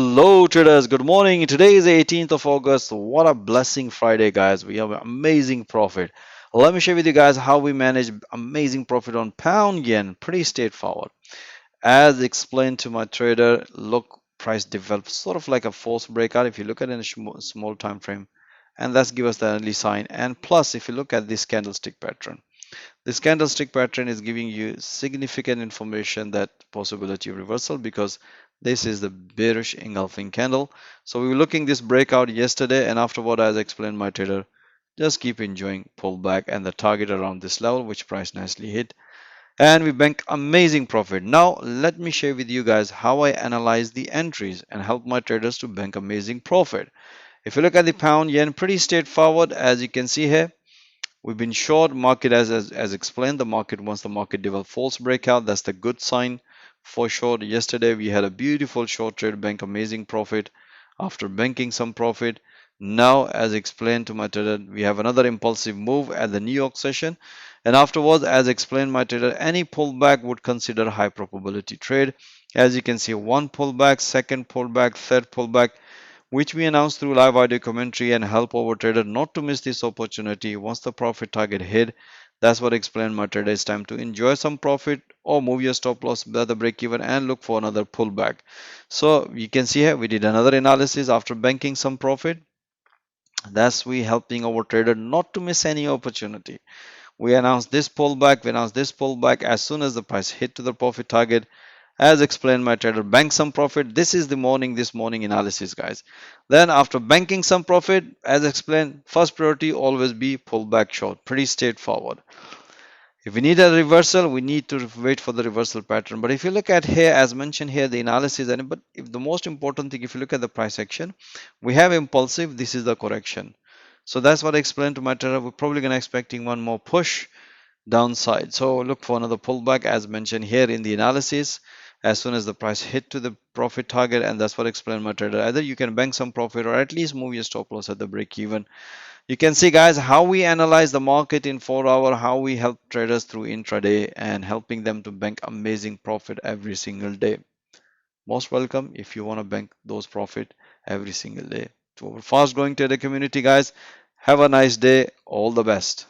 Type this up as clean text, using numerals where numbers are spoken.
Hello traders, good morning. Today is 18th of August. What a blessing Friday, guys. We have amazing profit. Let me share with you guys how we manage amazing profit on pound yen. Pretty straightforward. As explained to my trader, look, price develops sort of like a false breakout if you look at it in a small time frame, and that's give us the early sign. And plus, if you look at this candlestick pattern, this candlestick pattern is giving you significant information that possibility of reversal because this is the bearish engulfing candle. So we were looking this breakout yesterday, and afterward, as I explained my trader, just keep enjoying pullback and the target around this level, which price nicely hit, and we bank amazing profit. Now let me share with you guys how I analyze the entries and help my traders to bank amazing profit. If you look at the pound yen, pretty straightforward. As you can see here, we've been short market as explained. The market, once the market develop false breakout, that's the good sign for short. Yesterday we had a beautiful short trade, bank amazing profit. After banking some profit, now as explained to my trader, we have another impulsive move at the New York session, and afterwards, as explained my trader, any pullback would consider high probability trade. As you can see, one pullback, second pullback, third pullback, which we announce through live audio commentary and help our trader not to miss this opportunity. Once the profit target hit, that's what I explained my trader. It's time to enjoy some profit or move your stop loss below the break even and look for another pullback. So you can see here we did another analysis after banking some profit. That's we helping our trader not to miss any opportunity. We announced this pullback, we announced this pullback. As soon as the price hit to the profit target, as explained my trader, bank some profit. This is this morning analysis, guys. Then after banking some profit, as explained, first priority always be pullback short. Pretty straightforward. If we need a reversal, we need to wait for the reversal pattern. But if you look at here, as mentioned here, the analysis, and but if the most important thing, if you look at the price action, we have impulsive, this is the correction. So that's what I explained to my trader. We're probably gonna expecting one more push downside. So look for another pullback as mentioned here in the analysis as soon as the price hit to the profit target, and that's what I explained my trader. Either you can bank some profit or at least move your stop loss at the break even. You can see, guys, how we analyze the market in 4 hour, how we help traders through intraday and helping them to bank amazing profit every single day. Most welcome if you want to bank those profit every single day to our fast growing trader community, guys. Have a nice day. All the best.